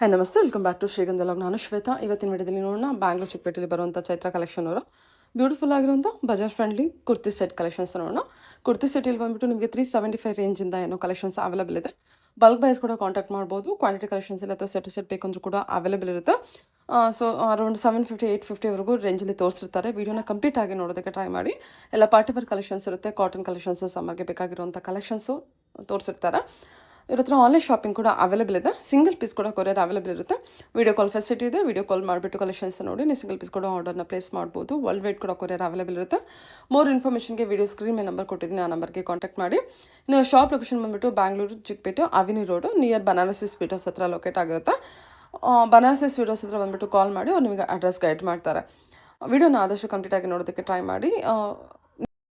Hi ನಮಸ್ತೆ, welcome back to ಶ್ರೀಗಂಧ log. ನಾನು ಶ್ವೇತಾ. ಇವತ್ತಿನ ವಿಡಿಯೋದಲ್ಲಿ ನೋಡೋಣ ಬ್ಯಾಂಗ್ಳೂರ್ ಚಿಕ್ಕಪೇಟೆಯಲ್ಲಿ ಬರುವಂಥ ಚೈತ್ರ ಕಲೆಕ್ಷನ್ ಅವರ ಬ್ಯೂಟಿಫುಲ್ ಆಗಿರುವಂಥ Bazaar friendly kurti set collections ನೋಡೋಣ. ಕುರ್ತಿ ಸೆಟಲ್ಲಿ ಬಂದುಬಿಟ್ಟು ನಿಮಗೆ 375 ರೇಂಜಿಂದ ಏನೋ ಕಲೆಕ್ಷನ್ಸ್ ಅವೈಲೇಬಲ್ ಇದೆ. ಬಲ್ಕ್ ಬೈಸ್ ಕೂಡ ಕಾಂಟ್ಯಾಕ್ಟ್ ಮಾಡ್ಬೋದು. ಕ್ವಾಂಟಿಟಿ ಕಲೆಕ್ಷನ್ಸ್ ಇಲ್ಲ ಅಥವಾ ಸೆಟ್ ಬೇಕಂದ್ರೂ ಕೂಡ ಅವೈಲೇಬಲ್ ಇರುತ್ತೆ. ಸೊ ಅರೌಂಡ್ 750 850ವರೆಗೂ ರೇಂಜಲ್ಲಿ ತೋರಿಸಿರ್ತಾರೆ. ವೀಡಿಯೋನ ಕಂಪ್ಲೀಟ್ ಆಗಿ ನೋಡೋದಕ್ಕೆ ಟ್ರೈ ಮಾಡಿ. ಎಲ್ಲ ಪಾರ್ಟಿ ವೇರ್ ಕಲೆಕ್ಷನ್ಸ್ ಇರುತ್ತೆ, ಕಾಟನ್ ಕಲೆಕ್ಷನ್ಸು, ಸಮ್ಮರ್ಗೆ ಬೇಕಾಗಿರುವಂಥ ಕಲೆಕ್ಷನ್ಸು ತೋರಿಸಿರ್ತಾರೆ. ಇವ್ರ ಹತ್ರ ಆನ್ಲೈನ್ ಶಾಪಿಂಗ್ ಕೂಡ ಅವೈಲೇಬಲ್ ಇದೆ. ಸಿಂಗಲ್ ಪೀಸ್ ಕೂಡ ಕೊರಿಯರ್ ಅವೈಲೇಬಲ್ ಇರುತ್ತೆ. ವಿಡಿಯೋ ಕಾಲ್ ಫೆಸಿಲಿಟಿ ಇದೆ. ವಿಡಿಯೋ ಕಾಲ್ ಮಾಡಿಬಿಟ್ಟು ಕಲೆಕ್ಷನ್ಸ್ ನೋಡಿ ನೀವು ಸಿಂಗಲ್ ಪೀಸ್ ಕೂಡ ಆರ್ಡರ್ನ ಪ್ಲೇಸ್ ಮಾಡ್ಬೋದು. ವರ್ಲ್ಡ್ ವೈಡ್ ಕೂಡ ಕೊರಿಯರ್ ಅವೈಲೇಬಲ್ ಇರುತ್ತೆ. ಮೋರ್ ಇನ್ಫಾರ್ಮೇಷನ್ಗೆ ವಿಡಿಯೋ ಸ್ಕ್ರೀನ್ ಮೇಲೆ ನಂಬರ್ ಕೊಟ್ಟಿದ್ದೀನಿ, ಆ ನಂಬರ್ಗೆ ಕಾಂಟ್ಯಾಕ್ಟ್ ಮಾಡಿ. ನೀವು ಶಾಪ್ ಲೊಕೇಶನ್ ಬಂದುಬಿಟ್ಟು Bangalore Chickpete avenue road near Banarasi sweet house ಹತ್ರ ಲೊಕೇಟ್ ಆಗಿರುತ್ತೆ. ಬನಾರಸಿ ಸ್ವೀಟ್ ಹೌಸ್ ಹತ್ರ ಬಂದುಬಿಟ್ಟು ಕಾಲ್ ಮಾಡಿ ಅವ್ರು ನಿಮಗೆ ಅಡ್ರೆಸ್ ಗೈಡ್ ಮಾಡ್ತಾರೆ. ವಿಡಿಯೋನ ಆದಷ್ಟು ಕಂಪ್ಲೀಟಾಗಿ ನೋಡೋದಕ್ಕೆ ಟ್ರೈ ಮಾಡಿ.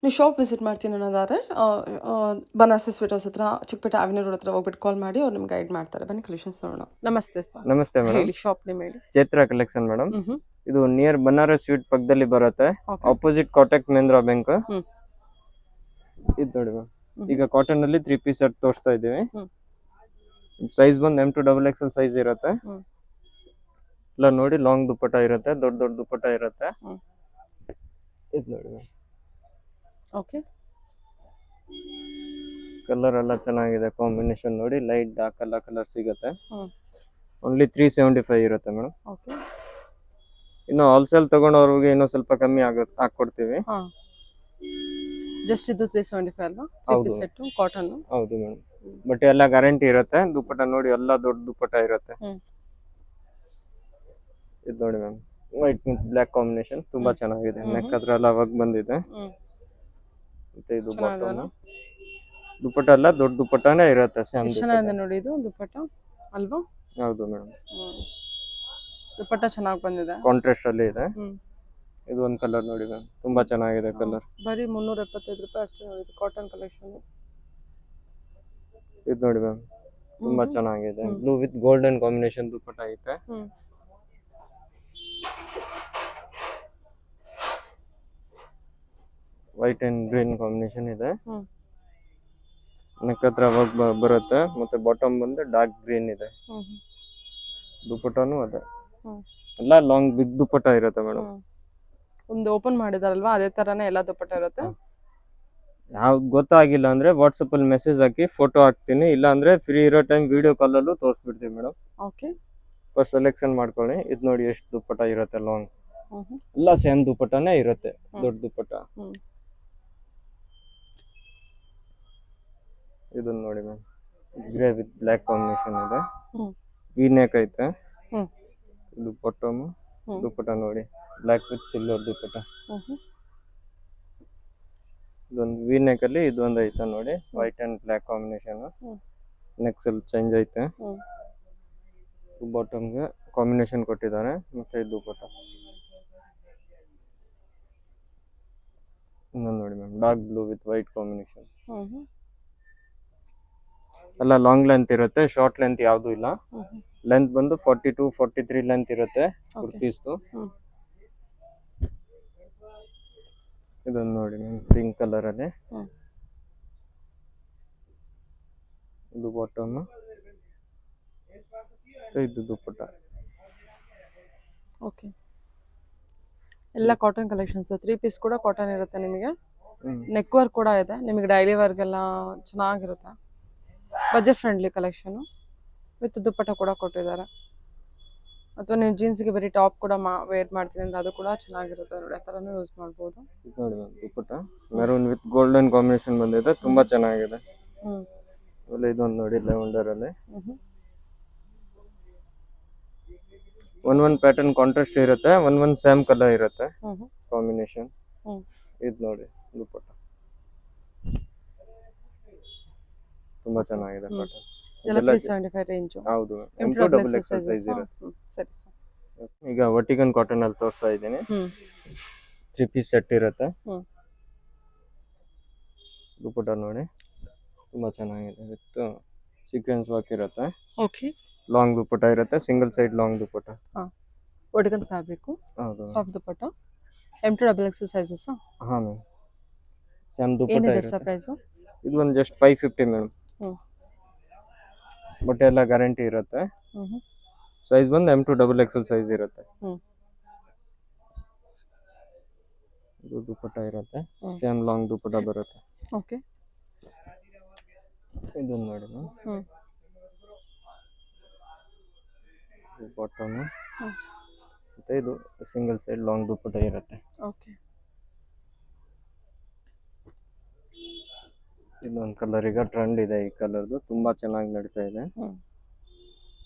ನೀವು ಶಾಪ್ ವಿಸಿಟ್ ಮಾಡ್ತೀನಿ ಅನ್ನೋದಾದರೆ ಬನಾರಸಿ ಸ್ವೀಟ್ ಹೌಸ್ ಹತ್ರ ಚಿಕ್ಕಪೇಟೆ ಅವಿನಿ ರೋಡ್ ಹತ್ರ ಹೋಗ್ಬಿಟ್ಟು ಕಾಲ್ ಮಾಡಿ ಅವ್ರು ನಿಮ್ಗೆ ಗೈಡ್ ಮಾಡ್ತಾರೆ. ಬನ್ನಿ ಕಲೆಕ್ಷನ್ಸ್ ನೋಡೋಣ. ನಮಸ್ತೆ ಸರ್. ನಮಸ್ತೆ ಮೇಡಮ್. ಹೇಳಿ, ಶಾಪ್ ನೇಮ್ ಹೇಳಿ. Chaitra collection madam. ಇದು ನಿಯರ್ ಬನಾರಸ್ ಸ್ವೀಟ್ ಪಕ್ಕದಲ್ಲಿ ಬರುತ್ತೆ. Opposite Kotak Mahindra bank. ಇದು ನೋಡಿ ಮ್ಯಾಮ್, ಈಗ ಕಾಟನ್ ಅಲ್ಲಿ 3 ಪೀಸ್ ಸೆಟ್ ತೋರಿಸ್ತಾ ಇದೀವಿ. ಸೈಜ್ ಬಂದು M2 XXL ಸೈಜ್ ಇರುತ್ತೆ. ಎಲ್ಲ ನೋಡಿ, ಲಾಂಗ್ ದುಪ್ಪಟ್ಟ ಇರುತ್ತೆ, ದೊಡ್ಡ ದೊಡ್ಡ ದುಪ್ಪಟ್ಟ ಇರುತ್ತೆ. ಇದು ನೋಡಿ ಮ್ಯಾಮ್, ಓಕೆ. ಕಲರ್ ಎಲ್ಲ ಚೆನ್ನಾಗಿದೆ. ಕಾಂಬಿನೇಷನ್ ನೋಡಿ, ಲೈಟ್ ಡಾರ್ಕ್ ಎಲ್ಲ ಕಲರ್ ಸಿಗುತ್ತೆ. ಓನ್ಲಿ 375 ಇರುತ್ತೆ ಮೇಡಮ್. ಓಕೆ. ಇನ್ನು ಹೋಲ್ಸೇಲ್ ತಗೊಂಡವ್ರಿಗೆ ಇನ್ನೂ ಸ್ವಲ್ಪ ಕಮ್ಮಿ ಹಾಕೊಡ್ತೀವಿ. ಜಸ್ಟ್ ಇದು 375 ಅಲ್ವಾ? ಹೌದು. Set cotton. ಹೌದು ಮೇಡಮ್. ಬಟ್ ಎಲ್ಲ ಗ್ಯಾರಂಟಿ ಇರುತ್ತೆ. ದುಪ್ಪಟ್ಟ ನೋಡಿ, ಎಲ್ಲ ದೊಡ್ಡ ದುಪ್ಪಟ್ಟ ಇರುತ್ತೆ. ಇದು ನೋಡಿ ma'am, white with black combination ತುಂಬಾ ಚೆನ್ನಾಗಿದೆ. ನೆಕ್ ಹತ್ರ ಎಲ್ಲ ವರ್ಕ್ ಬಂದಿದೆ. ಮತ್ತೆ ಇದು ಬಾಟಮ್ ದುಪ್ಪಟ್ಟ ಎಲ್ಲ ದೊಡ್ಡ ದುಪ್ಪಟ್ಟನೇ ಇರುತ್ತೆ. ಸೇಮ್ ಚೆನ್ನಾಗಿದೆ ನೋಡಿ, ಇದು ದುಪ್ಪಟ್ಟ ಅಲ್ವಾ? ಹೌದು ಮೇಡಮ್. ದುಪ್ಪಟ್ಟ ಚೆನ್ನಾಗಿ ಬಂದಿದೆ, ಕಾಂಟ್ರಾಸ್ಟ್ ಅಲ್ಲಿ ಇದೆ. ಇದು ಒಂದು ಕಲರ್ ನೋಡಿ ಮ್ಯಾಮ್, ತುಂಬಾ ಚೆನ್ನಾಗಿದೆ ಕಲರ್. ಬರೀ 375 ರೂಪಾಯಿ ಅಷ್ಟೇ ನೋಡಿ. Cotton collection. ಇದು ನೋಡಿ ಮ್ಯಾಮ್, ತುಂಬಾ ಚೆನ್ನಾಗಿದೆ. ಬ್ಲೂ ವಿತ್ ಗೋಲ್ಡನ್ ಕಾಂಬಿನೇಷನ್ ದುಪ್ಪಟ್ಟ ಐತೆ. ವೈಟ್ ಅಂಡ್ ಗ್ರೀನ್ ಕಾಂಬಿನೇಷನ್ ಇದೆ. ನೆಕ್ ಹತ್ರ ವರ್ಕ್ ಬರುತ್ತೆ. ಮತ್ತೆ ಬಾಟಮ್ ಬಂದು ಡಾರ್ಕ್ ಗ್ರೀನ್ ಇದೆ. ದುಪ್ಪಟ್ಟನು ಅದೇ, ಎಲ್ಲ ಲಾಂಗ್ ಬಿಗ್ ದುಪ್ಪಟ್ಟ ಇರುತ್ತೆ ಮೇಡಮ್. ಒಂದು ಓಪನ್ ಮಾಡಿದಾರಲ್ವಾ, ಅದೇ ತರಾನೇ ಎಲ್ಲ ದುಪ್ಪಟ್ಟ ಇರುತ್ತೆ. ಯಾವ್ದು ಗೊತ್ತಾಗಿಲ್ಲ ಅಂದ್ರೆ ವಾಟ್ಸಪ್ ಅಲ್ಲಿ ಮೆಸೇಜ್ ಹಾಕಿ ಫೋಟೋ ಹಾಕ್ತೀನಿ. ಇಲ್ಲ ಅಂದ್ರೆ ಫ್ರೀ ಇರೋ ಟೈಮ್ ವಿಡಿಯೋ ಕಾಲ್ ಅಲ್ಲೂ ತೋರಿಸ್ಬಿಡ್ತೀವಿ ಮೇಡಮ್. ಓಕೆ. ಫಸ್ಟ್ ಸೆಲೆಕ್ಷನ್ ಮಾಡ್ಕೊಳ್ಳಿ. ಇದು ನೋಡಿ ಎಷ್ಟು ದುಪ್ಪಟ್ಟ ಇರುತ್ತೆ. ಲಾಂಗ್ ಎಲ್ಲ ಸೇಮ್ ದುಪ್ಪಟ್ಟನೇ ಇರುತ್ತೆ, ದೊಡ್ಡ ದುಪ್ಪಟ್ಟ. ಇದನ್ನ ನೋಡಿ ma'am, grey with black combination ಇದೆ. ವಿ ನೆಕ್ ಐತೆ. ಇದು ಬಾಟಮ್ ದುಪ್ಪಟ್ಟ ನೋಡಿ, ಬ್ಲ್ಯಾಕ್ ವಿತ್ ಸಿಲ್ವರ್ ದುಪ್ಪಟ್ಟ. ಇದೊಂದು ವಿ ನೆಕ್ ಅಲ್ಲಿ ಇದೊಂದು ಐತೆ ನೋಡಿ, white and black combination. Next ಅಲ್ಲಿ ಚೇಂಜ್ ಐತೆ. ಬಾಟಮ್ಗೆ ಕಾಂಬಿನೇಷನ್ ಕೊಟ್ಟಿದ್ದಾರೆ. ಮತ್ತೆ ಇದು ದುಪ್ಪಟ್ಟ. ಇನ್ನೊಂದು ನೋಡಿ ma'am, dark blue with white combination. ಎಲ್ಲ ಲಾಂಗ್ ಲೆಂತ್ ಇರುತ್ತೆ, ಶಾರ್ಟ್ ಲೆಂತ್ ಯಾವ್ದು ಇಲ್ಲ. ಲೆಂತ್ ಬಂದು 42 43 ಲೆಂತ್ ಇರುತ್ತೆ ಕುರ್ತೀಸ್ದು. ಇದೊಂದು ನೋಡಿ ಮ್ಯಾಮ್, ಪಿಂಕ್ ಕಲರ್ ಅಲ್ಲಿ. ಇದು ಬಾಟಮ್, ಇದು ದುಪ್ಪಟ್ಟ. ಓಕೆ. ಎಲ್ಲ ಕಾಟನ್ ಕಲೆಕ್ಷನ್ಸ್. 3 ಪೀಸ್ ಕೂಡ ಕಾಟನ್ ಇರುತ್ತೆ ನಿಮಗೆ. ನೆಕ್ ವರ್ಕ್ ಕೂಡ ಇದೆ ನಿಮಗೆ. ಡೈಲಿ ವರ್ಗೆಲ್ಲ ಚೆನ್ನಾಗಿರುತ್ತೆ. ಬಜೆಟ್ ಫ್ರೆಂಡ್ಲಿ ಕಲೆಕ್ಷನು ವಿತ್ ದುಪ್ಪಟ್ಟ ಕೂಡ ಕೊಟ್ಟಿದ್ದಾರೆ. ಅಥವಾ ನೀವು ಜೀನ್ಸ್ಗೆ ಬರೀ ಟಾಪ್ ಕೂಡ ವೇರ್ ಮಾಡ್ತೀನಿ ಅಂದ್ರೆ ಅದು ಕೂಡ ಚೆನ್ನಾಗಿರುತ್ತೆ ನೋಡಿ. ಆ ಥರನೂ ಯೂಸ್ ಮಾಡ್ಬೋದು. ನೋಡಿ ma'am, dupatta maroon with golden combination ಬಂದಿದೆ, ತುಂಬಾ ಚೆನ್ನಾಗಿದೆ. ಆಮೇಲೆ ಇದೊಂದು ನೋಡಿ, ಲೆವೆಂಡರ್ ಅಲ್ಲಿ ಒಂದ್ ಪ್ಯಾಟರ್ನ್ ಕಾಂಟ್ರಾಸ್ಟ್ ಇರುತ್ತೆ, ಒಂದ್ ಸೇಮ್ ಕಲರ್ ಇರುತ್ತೆ ಕಾಂಬಿನೇಷನ್. ಇದು ನೋಡಿ ದುಪ್ಪಟ್ಟ, ತುಂಬಾ ಚೆನ್ನಾಗಿದೆ ಪ್ಯಾಟರ್ನ್. ಎಲ್ಲ 375 ರೇಂಜ್. ಹೌದು, M2 XXL ಸೈಜ್ ಇರುತ್ತೆ. ಸರಿ ಸರ್. ಈಗ ವರ್ಟಿಕನ್ ಕಾಟನ್ ಅಲ್ಲಿ ತೋರಿಸ್ತಾ ಇದ್ದೀನಿ. 3 ಪೀಸ್ ಸೆಟ್ ಇರುತ್ತೆ. ದುಪ್ಪಟ್ಟ ನೋಡಿ, ತುಂಬಾ ಚೆನ್ನಾಗಿದೆ. ವಿತ್ ಸೀಕ್ವೆನ್ಸ್ ವರ್ಕ್ ಇರುತ್ತೆ. ಓಕೆ. ಲಾಂಗ್ ದುಪ್ಪಟ್ಟ ಇರುತ್ತೆ, single side long dupatta. Vertical fabric, ಹೌದು. Soft dupatta. M2 XXL sizes. ಹಾ ಮ್ಯಾಮ್, ಸೇಮ್ ದುಪ್ಪಟ್ಟ ಏನಿದೆ ಇರುತ್ತೆ. Sir price? ಇದು ಒಂದು ಜಸ್ಟ್ 550 ಮೇಡಮ್. ಬಟ್ಟೆ ಎಲ್ಲ ಗ್ಯಾರಂಟಿ ಇರುತ್ತೆ. ಸೈಜ್ ಬಂದು M2 XXL ಸೈಜ್ ಇರುತ್ತೆ. ಹ್ಮ್ ಇದು ದುಪ್ಪಟ್ಟ ಇರುತ್ತೆ, ಹ್ಮ್. ಸೇಮ್ ಲಾಂಗ್ ದುಪ್ಪಟ್ಟ ಬರುತ್ತೆ. ಓಕೆ. ಇದನ್ನ ನೋಡಿ ಮ್ಯಾಮ್, ಹ್ಮ್ ಬಾಟಮ್ ಹ್ಮ್. ಮತ್ತೆ ಇದು ಸಿಂಗಲ್ ಸೈಡ್ ಲಾಂಗ್ ದುಪ್ಪಟ್ಟ ಇರುತ್ತೆ. ಓಕೆ. ಇದೊಂದು ಕಲರ್ ಈಗ ಟ್ರೆಂಡ್ ಇದೆ, ಈ ಕಲರ್ದು ತುಂಬಾ ಚೆನ್ನಾಗಿ ನಡೀತಾ ಇದೆ. ಹ್ಮ್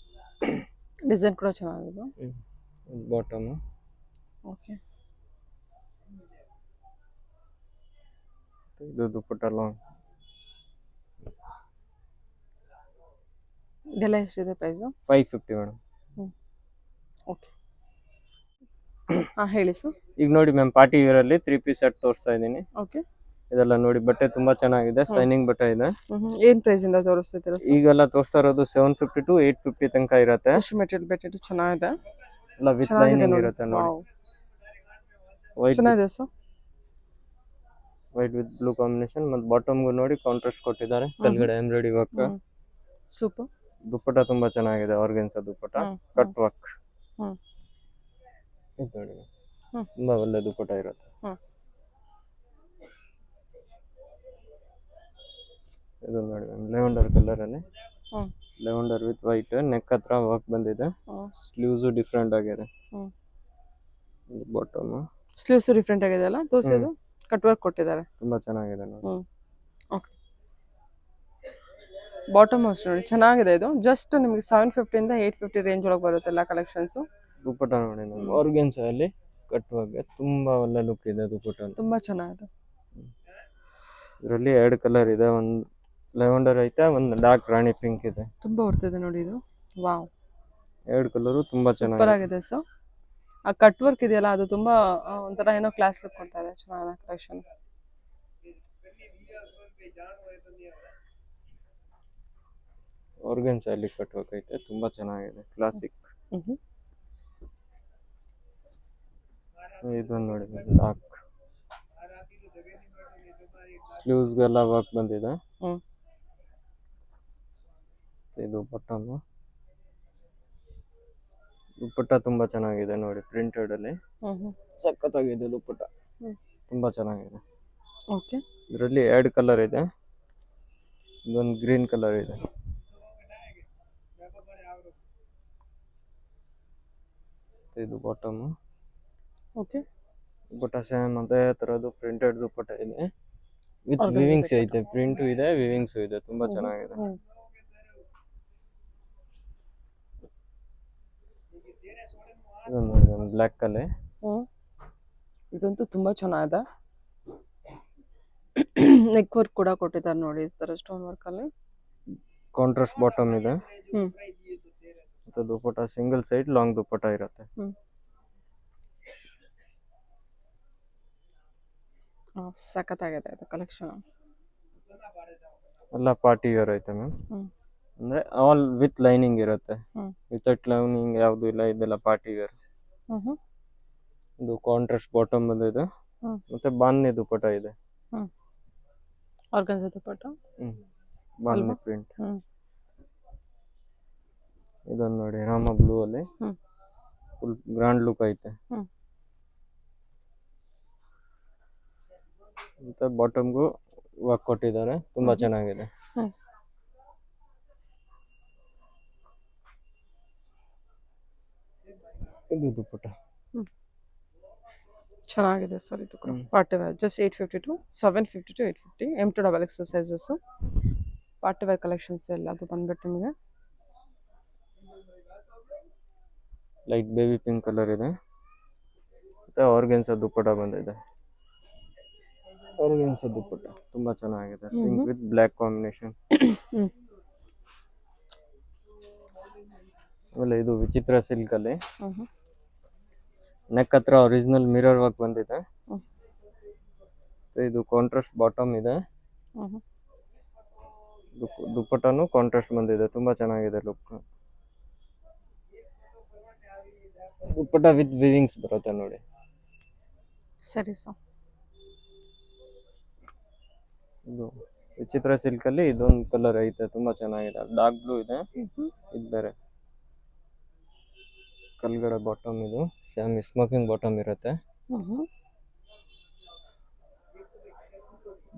ಡಿಸೈನ್ ಕೂಡ ಚೆನ್ನಾಗಿದೆ. Bottom okay. ಇದು ದುಪ್ಪಟ್ಟ ಲಾಂಗ್. ಇದೆಲ್ಲ ಎಷ್ಟಿದೆ ಪ್ರೈಸು? 550 ಮೇಡಮ್. ಹ್ಮ್ ಓಕೆ. ಹೇಳಿ ಸರ್. ಈಗ ನೋಡಿ ಮ್ಯಾಮ್, ಪಾರ್ಟಿ ವೇರ್ ಅಲ್ಲಿ 3 ಪೀಸ್ ಸೆಟ್ ತೋರಿಸ್ತಾ ಇದ್ದೀನಿ. ಓಕೆ. ಇದೆಲ್ಲ ನೋಡಿ, ಬಟ್ಟೆ ತುಂಬಾ ಚೆನ್ನಾಗಿದೆ, ಶೈನಿಂಗ್ ಬಟ್ಟೆ ಇದೆ. ಏನ್ ಪ್ರೈಸ್ ಇಂದ ತೋರಿಸ್ತಿದ್ದೀರಾ ಸರ್? ಈಗೆಲ್ಲ ತೋರಿಸ್ತಾ ಇರೋದು 750 to 850 ತನಕ ಇರುತ್ತೆ. ಎಷ್ಟು ಮೆಟೀರಿಯಲ್ ಬೆಟ್ಟಿಟ್ಟು ಚೆನ್ನಾಗಿದೆ, ಎಲ್ಲ ವಿತ್ ಲೈನಿಂಗ್ ಇರುತ್ತೆ ನೋಡಿ. ಚೆನ್ನಾಗಿದೆ sir. White with blue combination, ಮತ್ತೆ ಬಾಟಮ್ಗೂ ನೋಡಿ ಕಾಂಟ್ರಾಸ್ಟ್ ಕೊಟ್ಟಿದ್ದಾರೆ, ಕೆಳಗಡೆ ಎಂಬ್ರಾಯ್ಡರಿ ವರ್ಕ್. ಸೂಪರ್. ದುಪ್ಪಟ್ಟ ತುಂಬಾ ಚೆನ್ನಾಗಿದೆ, ಆರ್ಗೆನ್ಸಾ ದುಪ್ಪಟ್ಟ, ಕಟ್ ವರ್ಕ್. ಇದು ನೋಡಿ, ತುಂಬಾ ಒಳ್ಳೆ ದುಪ್ಪಟ್ಟ ಇರುತ್ತೆ. ಇದು ನೋಡಿ ಲೆವೆಂಡರ್ ಕಲರ್ ಅಲ್ಲಿ, ಲೆವೆಂಡರ್ ವಿತ್ ವೈಟ್, ನೆಕ್ ಹತ್ರ ವರ್ಕ್ ಬಂದಿದೆ, ಸ್ಲೀವ್ಸ್ ಡಿಫ್ರೆಂಟ್ ಆಗಿದೆ. ಬಾಟಮ್ ಸ್ಲೀವ್ಸ್ ಡಿಫ್ರೆಂಟ್ ಆಗಿದೆ ಅಲ್ಲ, ತೋರಿಸೋದು ಕಟ್ ವರ್ಕ್ ಕೊಟ್ಟಿದ್ದಾರೆ, ತುಂಬಾ ಚೆನ್ನಾಗಿದೆ ನೋಡಿ. ಓಕೆ. ಬಾಟಮ್ ಅಷ್ಟು ನೋಡಿ ಚೆನ್ನಾಗಿದೆ. ಇದು ಜಸ್ಟ್ ನಿಮಗೆ 750 ಇಂದ 850 ರೇಂಜ್ ಒಳಗೆ ಬರುತ್ತೆ ಎಲ್ಲ ಕಲೆಕ್ಷನ್ಸ್. ದುಪ್ಪಟ್ಟ ನೋಡಿ ನಮ್ಗೆ ಆರ್ಗೆನ್ಸಾ ಅಲ್ಲಿ ಕಟ್ಟುವಾಗ ತುಂಬಾ ಒಳ್ಳೆ ಲುಕ್ ಇದೆ ದುಪ್ಪಟ್ಟ, ತುಂಬಾ ಚೆನ್ನಾಗಿದೆ. ಇದರಲ್ಲಿ 2 ಕಲರ್ ಇದೆ, ಒಂದು ಲೆವೆಂಡರ್ ಐತೆ, ಒಂದು ಡಾರ್ಕ್ ರಾಣಿ ಪಿಂಕ್ ಇದೆ. ತುಂಬಾ ಹೊರ್ತಿದೆ ನೋಡಿ ಇದು. ವಾವ್, 2 ಕಲರು ತುಂಬಾ ಸೂಪರ್ ಆಗಿದೆ ಸರ್. ಆ ಕಟ್ ವರ್ಕ್ ಇದೆಯಲ್ಲ, ಅದು ತುಂಬಾ ಒಂಥರ ಏನೋ ಕ್ಲಾಸ್ ಲುಕ್ ಕೊಡ್ತಾ ಇದೆ. ಚೆನ್ನಾಗಿದೆ ಕಲೆಕ್ಷನ್. ಆರ್ಗೆನ್ಸಾ ಅಲ್ಲಿ ಕಟ್ ವರ್ಕ್ ಐತೆ, ತುಂಬಾ ಚೆನ್ನಾಗಿದೆ, ಕ್ಲಾಸಿಕ್. ಇದೊಂದು ನೋಡಿ ಡಾರ್ಕ್, ಸ್ಲೀವ್ಸ್ಗೆಲ್ಲ ವರ್ಕ್ ಬಂದಿದೆ. ಇದು ಬಾಟಮ್, ದುಪ್ಪಟ್ಟ ತುಂಬಾ ಚೆನ್ನಾಗಿದೆ ನೋಡಿ, ಪ್ರಿಂಟೆಡ್ ಅಲ್ಲಿ ಸಖತ್ತಾಗಿದೆ ದುಪ್ಪಟ್ಟ, ತುಂಬಾ ಚೆನ್ನಾಗಿದೆ. ಓಕೆ. ಇದರಲ್ಲಿ 2 ಕಲರ್ ಇದೆ, ಇದೊಂದು ಗ್ರೀನ್ ಕಲರ್ ಇದೆ. ಇದು ಬಾಟಮ್. ಓಕೆ. ದುಪ್ಪಟ್ಟ ಸೇಮ್ ಅದೇ ತರದ್ದು ಪ್ರಿಂಟೆಡ್ ದುಪ್ಪಟ್ಟ ಇದೆ, ವಿತ್ ವಿವಿಂಗ್ಸ್ ಐತೆ, ಪ್ರಿಂಟು ಇದೆ, ವಿವಿಂಗ್ಸ್ ಇದೆ, ತುಂಬಾ ಚೆನ್ನಾಗಿದೆ. ಇದೊಂದು ಬ್ಲ್ಯಾಕ್ ಅಲ್ಲಿ, ಇದಂತೂ ತುಂಬಾ ಚೆನ್ನಾಗಿದೆ. ನೆಕ್ ವರ್ಕ್ ಕೂಡ ಕೊಟ್ಟಿದ್ದಾರೆ ನೋಡಿ, ಈ ತರ ಸ್ಟೋನ್ ವರ್ಕ್ ಅಲ್ಲಿ. ಕಾಂಟ್ರಾಸ್ಟ್ ಬಾಟಮ್ ಇದೆ, ಮತ್ತೆ ದುಪ್ಪಟ್ಟ ಸಿಂಗಲ್ ಸೈಡ್ ಲಾಂಗ್ ದುಪ್ಪಟ್ಟ ಇರುತ್ತೆ. ಸಖತ್ತಾಗಿದೆ ಇದು ಕಲೆಕ್ಷನ್. ಎಲ್ಲ ಪಾರ್ಟಿ ವೇರ್ ಐತೆ ಮ್ಯಾಮ್, ಅಂದ್ರೆ ಆಲ್ ವಿತ್ ಲೈನಿಂಗ್ ಇರುತ್ತೆ, ವಿತೌಟ್ ಲೈನಿಂಗ್ ಯಾವ್ದು ಇಲ್ಲ, ಇದೆಲ್ಲ ಪಾರ್ಟಿ ವೇರ್. ಇದು ಕಾಂಟ್ರಾಸ್ಟ್ ಬಾಟಮ್ ಬಂದಿದೆ, ಮತ್ತೆ ಬಾನ್ನಿ ದುಪ್ಪಟ್ಟ ಇದೆ, ಆರ್ಗನ್ಸಾ ದುಪ್ಪಟ್ಟ, ಬಾನ್ನಿ ಪ್ರಿಂಟ್. ಇದೊಂದು ನೋಡಿ ರಾಮ ಬ್ಲೂ ಅಲ್ಲಿ, ಫುಲ್ ಗ್ರ್ಯಾಂಡ್ ಲುಕ್ ಐತೆ. ಮತ್ತೆ ಬಾಟಮ್ಗೂ ವರ್ಕ್ ಕೊಟ್ಟಿದ್ದಾರೆ, ತುಂಬಾ ಚೆನ್ನಾಗಿದೆ. ಇದು ದುಪ್ಪಟ್ಟ ಚೆನ್ನಾಗಿದೆ ಸರ್. ಇದು ಕೂಡ party wear, just 850 to 750 to 850, M2 sizes party wear collections ಎಲ್ಲ. ಅದು ಬಂದ್ಬಿಟ್ಟು ನಿಮಗೆ ಲೈಟ್ ಬೇಬಿ ಪಿಂಕ್ ಕಲರ್ ಇದೆ, ಮತ್ತೆ ಆರ್ಗೆನ್ಸಾ ದುಪ್ಪಟ್ಟ ಬಂದಿದೆ. ಆರ್ಗೆನ್ಸಾ ದುಪ್ಪಟ್ಟ ತುಂಬಾ ಚೆನ್ನಾಗಿದೆ, ಪಿಂಕ್ ವಿತ್ ಬ್ಲ್ಯಾಕ್ ಕಾಂಬಿನೇಷನ್. ಆಮೇಲೆ ಇದು ವಿಚಿತ್ರ ಸಿಲ್ಕ್ ಅಲ್ಲಿ, ನೆಕ್ ಹತ್ರ ಒರಿಜಿನಲ್ ಮಿರರ್ ವರ್ಕ್ ಬಂದಿದೆ. ಇದು ಕಾಂಟ್ರಾಸ್ಟ್ ಬಾಟಮ್ ಇದೆ, ದುಪ್ಪಟ್ಟನು ಕಾಂಟ್ರಾಸ್ಟ್ ಬಂದಿದೆ, ತುಂಬಾ ಚೆನ್ನಾಗಿದೆ ಲುಕ್. ದುಪ್ಪಟ್ಟ ವಿತ್ ವಿವಿಂಗ್ಸ್ ಬರುತ್ತೆ ನೋಡಿ. ಸರಿ ಸರ್. ಇದು ವಿಚಿತ್ರ ಸಿಲ್ಕ್ ಅಲ್ಲಿ ಇದೊಂದು ಕಲರ್ ಐತೆ, ತುಂಬಾ ಚೆನ್ನಾಗಿದೆ, ಡಾರ್ಕ್ ಬ್ಲೂ ಇದೆ, ಇದು ಬೇರೆ. ಕಲ್ಗಡೆ ಬಾಟಮ್ ಇದು ಸೇಮ್ ಸ್ಮೋಕಿಂಗ್ ಬಾಟಮ್ ಇರುತ್ತೆ.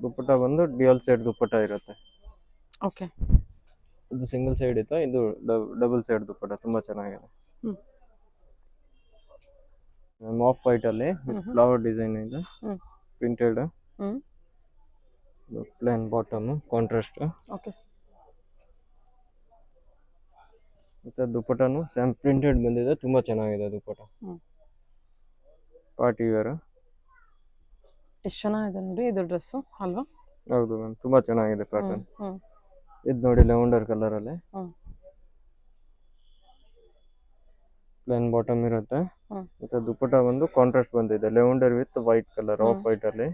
ದುಪ್ಪಟ್ಟ ಬಂದು ಡ್ಯೂಯಲ್ ಸೈಡ್ ದುಪ್ಪಟ್ಟ ಇರುತ್ತೆ. ಓಕೆ. ಇದು ಸಿಂಗಲ್ ಸೈಡ್ ಇತ್ತು, ಇದು ಡಬಲ್ ಸೈಡ್ ದುಪ್ಪಟ್ಟ ತುಂಬಾ ಚೆನ್ನಾಗಿದೆ. ಆಫ್ ವೈಟ್ ಅಲ್ಲಿ ಫ್ಲವರ್ ಡಿಸೈನ್ ಇದೆ, printed, plain bottom contrast. Okay. ಮತ್ತೆ ದುಪ್ಪಟ್ಟನು ಸೇಮ್ ಪ್ರಿಂಟೆಡ್ ಬಂದಿದೆ, ತುಂಬಾ ಚೆನ್ನಾಗಿದೆ ದುಪ್ಪಟ್ಟ. Party wear. ಎಷ್ಟು ಚೆನ್ನಾಗಿದೆ ನೋಡಿ ಇದು ಡ್ರೆಸ್ಸು ಅಲ್ವಾ? ಹೌದು ಮ್ಯಾಮ್, ತುಂಬಾ ಚೆನ್ನಾಗಿದೆ ಪ್ಯಾಟರ್ನ್. ಇದು ನೋಡಿ ಲೆವೆಂಡರ್ ಕಲರ್ ಅಲ್ಲಿ ಪ್ಲೇನ್ ಬಾಟಮ್ ಇರುತ್ತೆ. ಮತ್ತೆ ದುಪ್ಪಟ್ಟ ಬಂದು ಕಾಂಟ್ರಾಸ್ಟ್ ಬಂದಿದೆ, lavender with white colour, of white ಅಲ್ಲಿ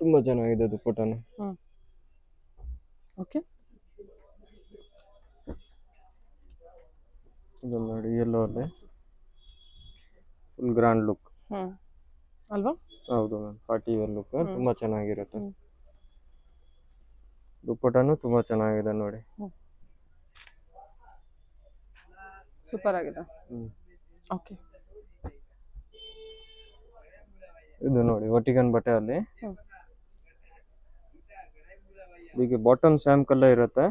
ತುಂಬಾ ಚೆನ್ನಾಗಿದೆ ದುಪ್ಪಟ್ಟನು. ಓಕೆ. ಇದು ನೋಡಿ ಯೆಲ್ಲೋ ಅಲ್ಲಿ ಫುಲ್ ಗ್ರ್ಯಾಂಡ್ ಲುಕ್ ಅಲ್ವಾ? ಹೌದು ಮ್ಯಾಮ್, ಪಾರ್ಟಿ ವೇರ್ ಲುಕ್ ತುಂಬಾ ಚೆನ್ನಾಗಿರುತ್ತೆ. ದುಪ್ಪಟ್ಟನು ತುಂಬಾ ಚೆನ್ನಾಗಿದೆ ನೋಡಿ. ಸೂಪರ್ ಆಗಿದೆ. ಓಕೆ. ಇದು ನೋಡಿ ಒಟಿಗನ್ ಬಟ್ಟೆ ಅಲ್ಲಿ ಈಗ ಬಾಟಮ್ ಸ್ಯಾಮ್ ಕಲರ್ ಇರುತ್ತೆ,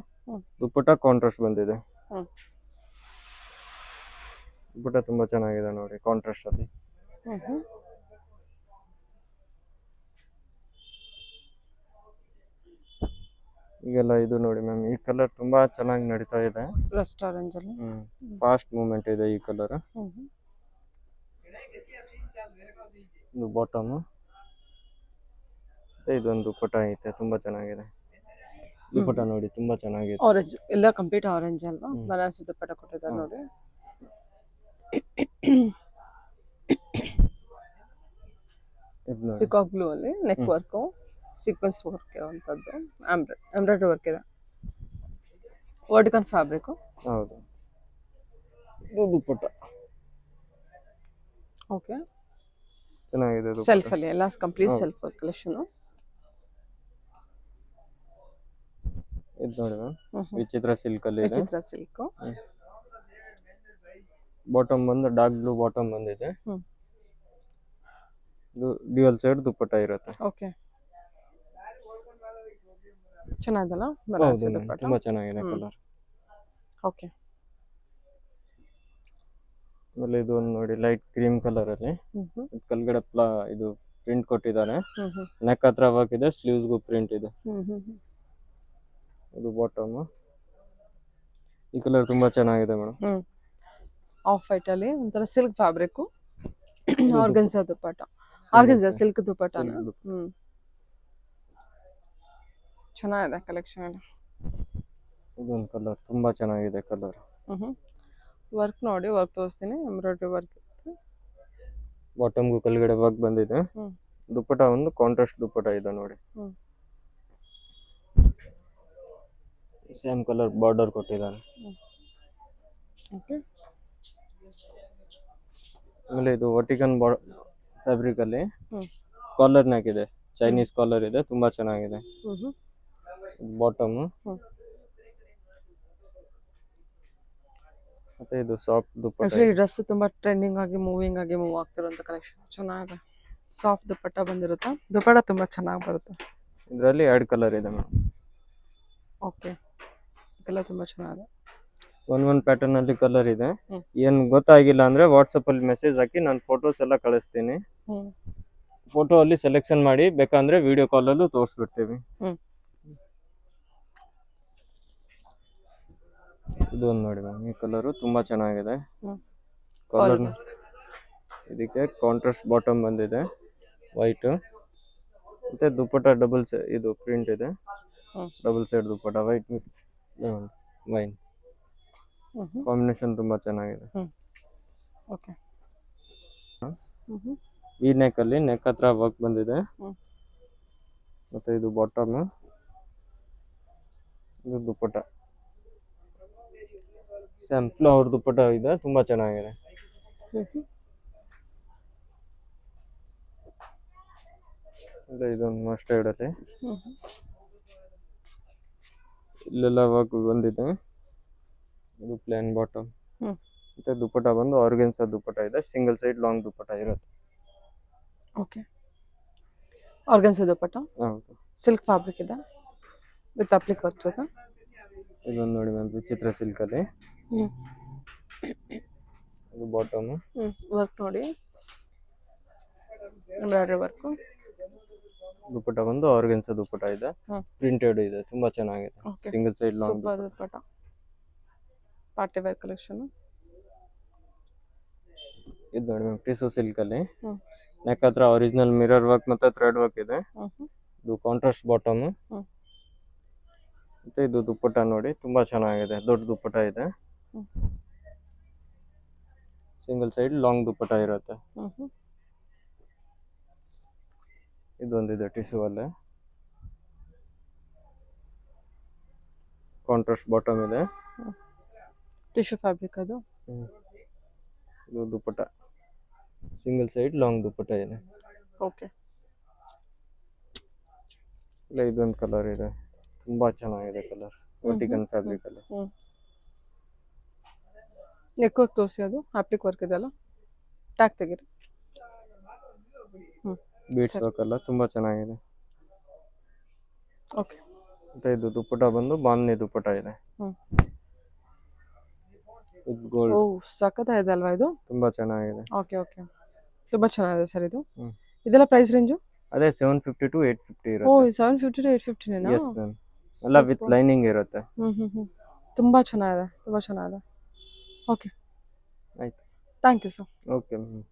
ದುಪ್ಪಟ್ಟ ಕಾಂಟ್ರಾಸ್ಟ್ ಬಂದಿದೆ. ದುಪ್ಪಟ್ಟ ತುಂಬಾ ಚೆನ್ನಾಗಿದೆ ನೋಡಿ ಕಾಂಟ್ರಾಸ್ಟ್ ಅಲ್ಲಿ. ಈಗೆಲ್ಲ ಇದು ನೋಡಿ ಮ್ಯಾಮ್, ಈ ಕಲರ್ ತುಂಬಾ ಚೆನ್ನಾಗಿ ನಡೀತಾ ಇದೆ ರೆಸ್ಟೋರೆಂಟ್ ಅಲ್ಲಿ. ಫಾಸ್ಟ್ ಮೂವ್ಮೆಂಟ್ ಇದೆ ಈ ಕಲರ್. ಇದು ಬಾಟಮ್, ಇದೊಂದು ದುಪ್ಪಟ್ಟ ಐತೆ, ತುಂಬಾ ಚೆನ್ನಾಗಿದೆ ದುಪ್ಪಟ್ಟ ನೋಡಿ, ತುಂಬಾ ಚೆನ್ನಾಗಿದೆ. ಆರೆಂಜ್ ಎಲ್ಲ ಕಂಪ್ಲೀಟ್ ಆರೆಂಜ್ ಅಲ್ವಾ? ಬನಾರಸಿ ದುಪ್ಪಟ್ಟ ಕೊಟ್ಟಿದ್ದಾರೆ ನೋಡಿ. ಪಿಕಾಕ್ ಬ್ಲೂ ಅಲ್ಲಿ ನೆಕ್ ವರ್ಕ್, ಸೀಕ್ವೆನ್ಸ್ ವರ್ಕ್ ಇರುವಂತದ್ದು, ಎಂಬ್ರಾಯ್ಡರಿ ವರ್ಕ್ ಇದೆ, ವರ್ಟಿಕಲ್ ಫ್ಯಾಬ್ರಿಕ್. ಹೌದು, ಇದು ದುಪ್ಪಟ್ಟ. ಓಕೆ. ಚೆನ್ನಾಗಿದೆ ಸೆಲ್ಫ್ ಅಲ್ಲಿ ಎಲ್ಲ ಕಂಪ್ಲೀಟ್ ಸೆಲ್ಫ್ ಕಲೆಕ್ಷನ್. ಇದು ನೋಡಿ ಮ್ಯಾಮ್, ವಿಚಿತ್ರ ಸಿಲ್ಕ್ ಅಲ್ಲಿ ಇದೆ. ವಿಚಿತ್ರ ಸಿಲ್ಕ್. ಬಾಟಮ್ ಬಂದು ಡಾರ್ಕ್ ಬ್ಲೂ ಬಾಟಮ್ ಬಂದಿದೆ. ಇದು ಡ್ಯೂಯಲ್ ಸೈಡ್ ದುಪ್ಪಟ್ಟ ಇರುತ್ತೆ. ಓಕೆ. ಚೆನ್ನಾಗಿದಲ್ಲ? ಹೌದು, ತುಂಬಾ ಚೆನ್ನಾಗಿದೆ ಕಲರ್. ಓಕೆ. ಆಮೇಲೆ ಇದು ಒಂದು ನೋಡಿ ಲೈಟ್ ಕ್ರೀಮ್ ಕಲರ್ ಅಲ್ಲಿ ಕೆಳಗಡೆ ಇದು ಪ್ರಿಂಟ್ ಕೊಟ್ಟಿದ್ದಾರೆ, ನೆಕ್ ಹತ್ರ ವರ್ಕ್ ಇದೆ, ಸ್ಲೀವ್ಸ್ಗೂ ಪ್ರಿಂಟ್ ಇದೆ. ಇದು ಬಾಟಮ್. ಈ ಕಲರ್ ತುಂಬಾ ಚೆನ್ನಾಗಿದೆ ಮೇಡಮ್. ಆಫ್ ವೈಟ್ ಅಲ್ಲಿ ಒಂಥರ ಸಿಲ್ಕ್ ಫ್ಯಾಬ್ರಿಕ್, ಆರ್ಗನ್ಸಾ ದುಪ್ಪಟ್ಟ, ಆರ್ಗನ್ಸಾ ಸಿಲ್ಕ್ ದುಪ್ಪಟ್ಟನ. ಚೆನ್ನಾಗಿದೆ ಕಲೆಕ್ಷನ್. ಇದೊಂದು ಕಲರ್ ತುಂಬಾ ಚೆನ್ನಾಗಿದೆ ಕಲರ್. ವರ್ಕ್ ನೋಡಿ, ವರ್ಕ್ ತೋರಿಸ್ತೀನಿ, ಎಂಬ್ರಾಯ್ಡರಿ ವರ್ಕ್ ಇರುತ್ತೆ. ಬಾಟಮ್ಗೂ ಕೆಳಗಡೆ ವರ್ಕ್ ಬಂದಿದೆ. ದುಪ್ಪಟ್ಟ ಒಂದು ಕಾಂಟ್ರಾಸ್ಟ್ ದುಪ್ಪಟ್ಟ ಇದೆ ನೋಡಿ, ಸೇಮ್ ಕಲರ್ ಬಾರ್ಡರ್ ಕೊಟ್ಟಿದ್ದಾರೆ. ಆಮೇಲೆ ಇದು ವರ್ಟಿಕನ್ ಫ್ಯಾಬ್ರಿಕ್ ಅಲ್ಲಿ ಕಾಲರ್ ನೆಕ್ ಇದೆ, ಚೈನೀಸ್ ಕಾಲರ್ ಇದೆ, ತುಂಬಾ ಚೆನ್ನಾಗಿದೆ. ಬಾಟಮ್ ಮತ್ತೆ ಇದು ಸಾಫ್ಟ್ ದುಪ್ಪಟ್ಟ. ಆಕ್ಚುಲಿ ಡ್ರೆಸ್ ತುಂಬಾ ಟ್ರೆಂಡಿಂಗ್ ಆಗಿ ಮೂವಿಂಗ್ ಆಗಿ ಮೂವ್ ಆಗ್ತಿರುವಂತ ಕಲೆಕ್ಷನ್. ಚೆನ್ನಾಗಿದೆ, ಸಾಫ್ಟ್ ದುಪ್ಪಟ್ಟ ಬಂದಿರುತ್ತೆ, ದುಪ್ಪಟ್ಟ ತುಂಬಾ ಚೆನ್ನಾಗಿ ಬರುತ್ತೆ. ಇದರಲ್ಲಿ 2 ಕಲರ್ ಇದೆ ಮೇಡಮ್. ಓಕೆ. ಎಲ್ಲ ತುಂಬಾ ಚೆನ್ನಾಗಿದೆ. ಒಂದ್ ಪ್ಯಾಟರ್ನ್ ಅಲ್ಲಿ ಕಲರ್ ಇದೆ. ಏನ್ ಗೊತ್ತಾಗಿಲ್ಲ ಅಂದ್ರೆ ವಾಟ್ಸಪ್ ಅಲ್ಲಿ ಮೆಸೇಜ್ ಹಾಕಿ, ನಾನು ಫೋಟೋಸ್ ಎಲ್ಲ ಕಳಿಸ್ತೀನಿ. ಫೋಟೋ ಅಲ್ಲಿ ಸೆಲೆಕ್ಷನ್ ಮಾಡಿ, ಬೇಕಂದ್ರೆ ವಿಡಿಯೋ ಕಾಲ್ ಅಲ್ಲೂ ತೋರಿಸ್ಬಿಡ್ತೀವಿ. ಇದೊಂದು ನೋಡಿ ಮ್ಯಾಮ್, ಈ ಕಲರ್ ತುಂಬಾ ಚೆನ್ನಾಗಿದೆ ಕಲರ್. ಇದಕ್ಕೆ ಕಾಂಟ್ರಾಸ್ಟ್ ಬಾಟಮ್ ಬಂದಿದೆ, ವೈಟ್, ಮತ್ತೆ ದುಪ್ಪಟ್ಟ ಡಬಲ್ ಇದು ಪ್ರಿಂಟ್ ಇದೆ, double side dupatta, white with wine combination ತುಂಬಾ ಚೆನ್ನಾಗಿದೆ. ಓಕೆ. ಈ ನೆಕ್ ಅಲ್ಲಿ ನೆಕ್ ಹತ್ರ ವರ್ಕ್ ಬಂದಿದೆ. ಮತ್ತೆ ಇದು ಬಾಟಮ್, ಇದು ದುಪ್ಪಟ್ಟ, ಸೇಮ್ ಫ್ಲವರ್ ದುಪ್ಪಟ್ಟ ಇದೆ, ತುಂಬಾ ಚೆನ್ನಾಗಿದೆ. ಇದೊಂದು ಮಸ್ಟರ್ಡ್ ಅಲ್ಲಿ ಇಲ್ಲೆಲ್ಲ ವರ್ಕ್ ಬಂದಿದೆ. ಇದು ಪ್ಲೇನ್ ಬಾಟಮ್, ಮತ್ತೆ ದುಪ್ಪಟ ಬಂದು ಆರ್ಗೆನ್ಸಾ ದುಪ್ಪಟ ಇದೆ, ಸಿಂಗಲ್ ಸೈಡ್ ಲಾಂಗ್ ದುಪ್ಪಟ ಇರುತ್ತೆ. ಓಕೆ, ಆರ್ಗನ್ಸ್ ದುಪ್ಪಟ್ಟ, ಹೌದು. ಸಿಲ್ಕ್ ಫ್ಯಾಬ್ರಿಕ್ ಇದೆ ವಿತ್ ಅಪ್ಲಿಕ್ ವರ್ಕ್ ಜೊತೆ. ಇದೊಂದು ನೋಡಿ ಮ್ಯಾಮ್ ವಿಚಿತ್ರ ಸಿಲ್ಕ್ ಅಲ್ಲಿ, ಹ್ಞೂ ಇದು ಬಾಟಮ್. ವರ್ಕ್ ನೋಡಿ, ಎಂಬ್ರಾಯ್ಡ್ರಿ ವರ್ಕು. ದುಪ್ಪಟ ಬಂದು ಆರ್ಗೆನ್ಸಾ ದುಪ್ಪಟ ಇದೆ, ಪ್ರಿಂಟೆಡ್ ಇದೆ, ತುಂಬಾ ಚೆನ್ನಾಗಿದೆ. ಸಿಂಗಲ್ ಸೈಡ್ ಲಾಂಗ್ ಸೂಪರ್ ದುಪ್ಪಟ್ಟ, ಪಾರ್ಟಿ ವೇರ್ ಕಲೆಕ್ಷನ್. ಇದು ನೋಡಿ ಮ್ಯಾಮ್ ಟಿಸು ಸಿಲ್ಕ್ ಅಲ್ಲಿ, ನೆಕ್ ಹತ್ರ ಒರಿಜಿನಲ್ ಮಿರರ್ ವರ್ಕ್ ಮತ್ತೆ ಥ್ರೆಡ್ ವರ್ಕ್ ಇದೆ. ಇದು ಕಾಂಟ್ರಾಸ್ಟ್ ಬಾಟಮ್. ಮತ್ತೆ ಇದು ದುಪ್ಪಟ ನೋಡಿ ತುಂಬಾ ಚೆನ್ನಾಗಿದೆ, ದೊಡ್ಡ ದುಪ್ಪಟ ಇದೆ, ಸಿಂಗಲ್ ಸೈಡ್ ಲಾಂಗ್ ದುಪ್ಪಟ ಇರುತ್ತೆ. ಇದೊಂದಿದೆ ಟಿಶ್ಯೂ ಅಲ್ಲೇ, ಕಾಂಟ್ರಾಸ್ಟ್ ಬಾಟಮ್ ಇದೆ, ಟಿಶ್ಯೂ ಫ್ಯಾಬ್ರಿಕ್ ಅದು. ಇದು dupatta, single side long dupatta ಇದೆ. ಓಕೆ, ಇಲ್ಲ ಇದೊಂದು ಕಲರ್ ಇದೆ, ತುಂಬಾ ಚೆನ್ನಾಗಿದೆ ಕಲರ್, ವರ್ಟಿಕಲ್ ಫ್ಯಾಬ್ರಿಕ್ ಅಲ್ಲಿ. ನೆಕ್ ವರ್ಕ್ ತೋರಿಸಿ, ಅದು ಅಪ್ಲಿಕ್ ವರ್ಕ್ ಇದೆಲ್ಲ, ಟ್ಯಾಗ್ ತೆಗೀರಿ. ಬೀಡ್ಸ್ ವರ್ಕ್ ಎಲ್ಲ ತುಂಬಾ ಚೆನ್ನಾಗಿದೆ. ಓಕೆ, ಮತ್ತೆ ಇದು ದುಪ್ಪಟ ಬಂದು ಬಾಂಧನಿ ದುಪ್ಪಟ ಇದೆ, ಇದು ಗೋಲ್ಡ್. ಓ ಸಖತ್ತಾಗಿದೆ ಅಲ್ವಾ ಇದು, ತುಂಬಾ ಚೆನ್ನಾಗಿದೆ. ಓಕೆ ಓಕೆ, ತುಂಬಾ ಚೆನ್ನಾಗಿದೆ ಸರ್ ಇದು. ಇದೆಲ್ಲ ಪ್ರೈಸ್ ರೇಂಜು ಅದೇ 750 to 850 ಓ ಇರುತ್ತೆ. 750 to 850 ಎಸ್ ಮ್ಯಾಮ್, ಎಲ್ಲ ವಿತ್ ಲೈನಿಂಗ್ ಇರುತ್ತೆ. ತುಂಬಾ ಚೆನ್ನಾಗಿದೆ, ತುಂಬಾ ಚೆನ್ನಾಗಿದೆ. ಓಕೆ, ಆಯ್ತು, thank you sir. Okay ma'am.